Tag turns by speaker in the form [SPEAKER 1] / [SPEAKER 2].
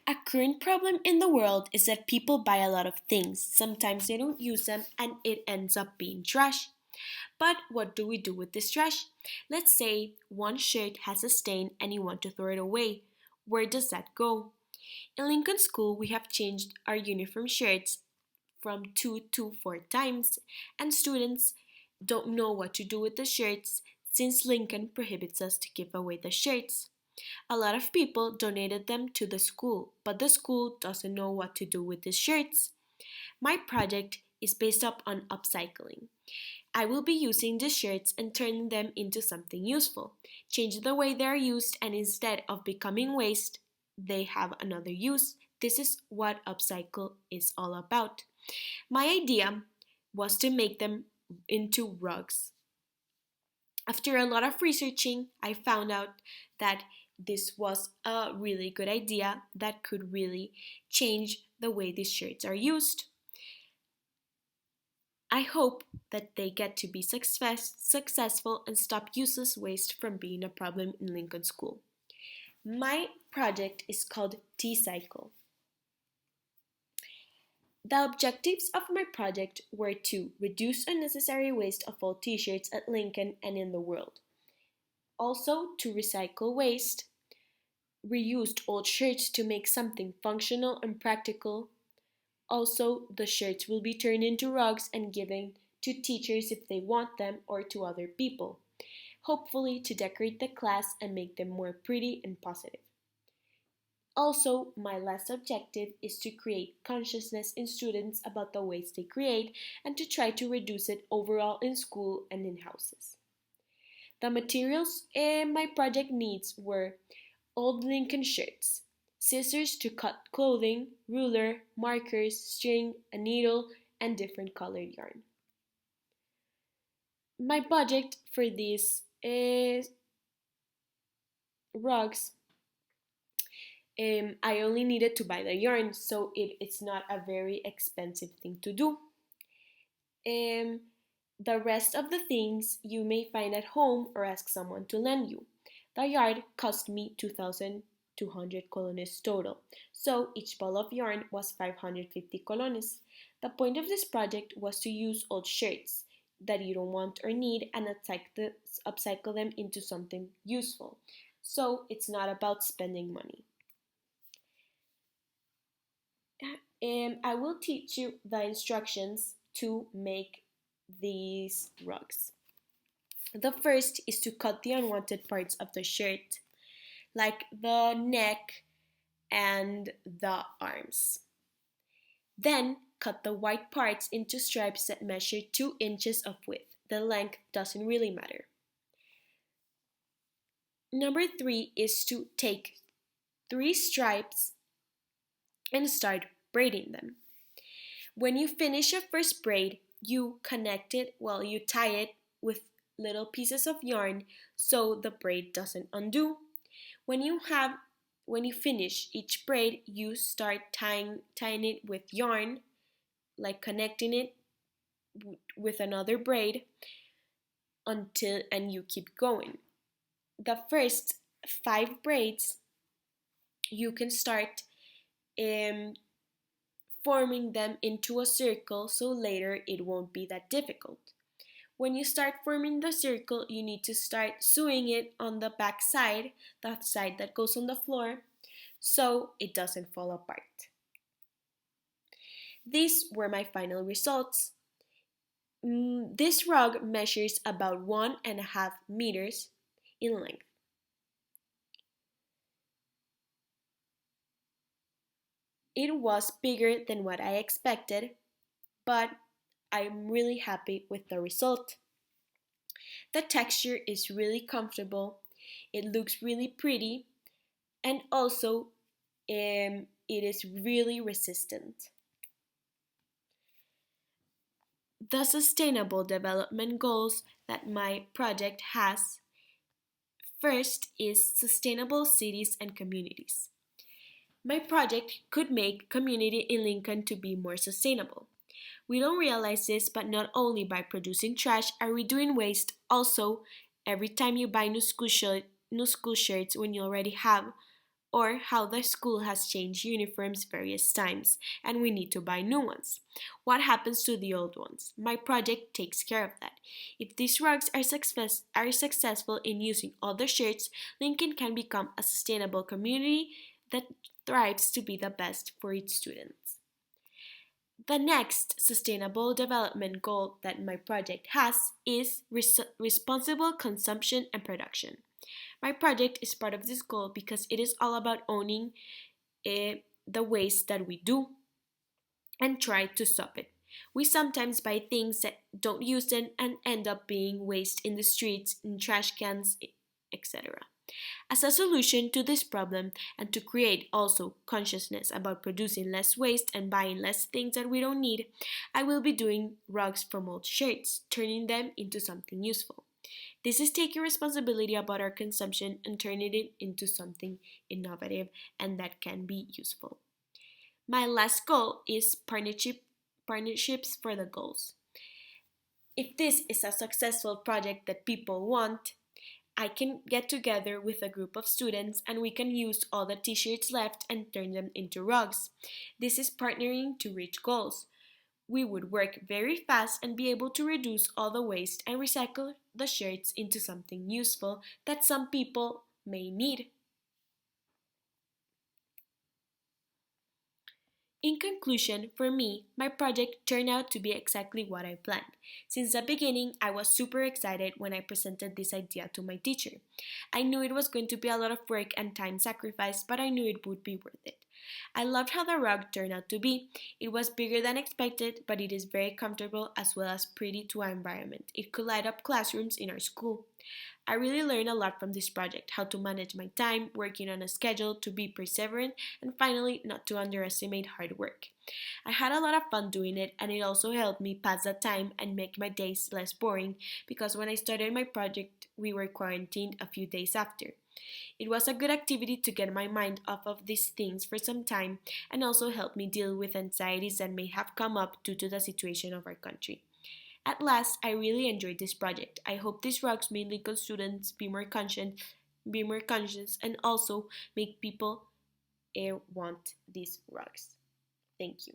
[SPEAKER 1] A current problem in the world is that people buy a lot of things. Sometimes they don't use them and it ends up being trash. But what do we do with this trash? Let's say one shirt has a stain and you want to throw it away. Where does that go? In Lincoln School, we have changed our uniform shirts from 2 to 4 times, and students don't know what to do with the shirts since Lincoln prohibits us to give away the shirts. A lot of people donated them to the school, but the school doesn't know what to do with these shirts. My project is based up on upcycling. I will be using these shirts and turning them into something useful, change the way they are used, and instead of becoming waste, they have another use. This is what upcycle is all about. My idea was to make them into rugs. After a lot of researching, I found out that this was a really good idea that could really change the way these shirts are used. I hope that they get to be successful and stop useless waste from being a problem in Lincoln School. My project is called T-Cycle. The objectives of my project were to reduce unnecessary waste of all t-shirts at Lincoln and in the world. Also, to recycle waste, reused old shirts to make something functional and practical. Also, the shirts will be turned into rugs and given to teachers if they want them or to other people, hopefully to decorate the class and make them more pretty and positive. Also, my last objective is to create consciousness in students about the waste they create and to try to reduce it overall in school and in houses. The materials my project needs were old Lincoln shirts, scissors to cut clothing, ruler, markers, string, a needle, and different colored yarn. My budget for these rugs, I only needed to buy the yarn, so it's not a very expensive thing to do. Um, the rest of the things you may find at home or ask someone to lend you. The yard cost me 2,200 colones total, so each ball of yarn was 550 colones. The point of this project was to use old shirts that you don't want or need and upcycle them into something useful. So it's not about spending money. I will teach you the instructions to make these rugs. The first is to cut the unwanted parts of the shirt, like the neck and the arms. Then cut the white parts into stripes that measure 2 inches of width. The length doesn't really matter. Number 3 is to take 3 stripes and start braiding them. When you finish your first braid, you connect it, you tie it with little pieces of yarn so the braid doesn't undo. When you finish each braid, you start tying it with yarn, like connecting it with another braid and you keep going. The first 5 braids you can start forming them into a circle so later it won't be that difficult. When you start forming the circle, you need to start sewing it on the back side, that side that goes on the floor, so it doesn't fall apart. These were my final results. This rug measures about 1.5 meters in length. It was bigger than what I expected, but I'm really happy with the result. The texture is really comfortable, it looks really pretty, and also it is really resistant. The sustainable development goals that my project has first is sustainable cities and communities. My project could make community in Lincoln to be more sustainable. We don't realize this, but not only by producing trash are we doing waste, also every time you buy new school shirts when you already have or how the school has changed uniforms various times and we need to buy new ones. What happens to the old ones? My project takes care of that. If these rugs are successful in using all the shirts, Lincoln can become a sustainable community that thrives to be the best for its students. The next sustainable development goal that my project has is responsible consumption and production. My project is part of this goal because it is all about owning the waste that we do and try to stop it. We sometimes buy things that don't use them and end up being waste in the streets, in trash cans, etc. As a solution to this problem and to create also consciousness about producing less waste and buying less things that we don't need, I will be doing rugs from old shirts, turning them into something useful. This is taking responsibility about our consumption and turning it into something innovative and that can be useful. My last goal is partnerships for the goals. If this is a successful project that people want, I can get together with a group of students and we can use all the t-shirts left and turn them into rugs. This is partnering to reach goals. We would work very fast and be able to reduce all the waste and recycle the shirts into something useful that some people may need. In conclusion, for me, my project turned out to be exactly what I planned. Since the beginning, I was super excited when I presented this idea to my teacher. I knew it was going to be a lot of work and time sacrifice, but I knew it would be worth it. I loved how the rug turned out to be. It was bigger than expected, but it is very comfortable as well as pretty to our environment. It could light up classrooms in our school. I really learned a lot from this project, how to manage my time, working on a schedule, to be perseverant, and finally not to underestimate hard work. I had a lot of fun doing it and it also helped me pass the time and make my days less boring because when I started my project we were quarantined a few days after. It was a good activity to get my mind off of these things for some time and also help me deal with anxieties that may have come up due to the situation of our country. At last, I really enjoyed this project. I hope these rugs made Lincoln students be more conscious, and also make people want these rugs. Thank you.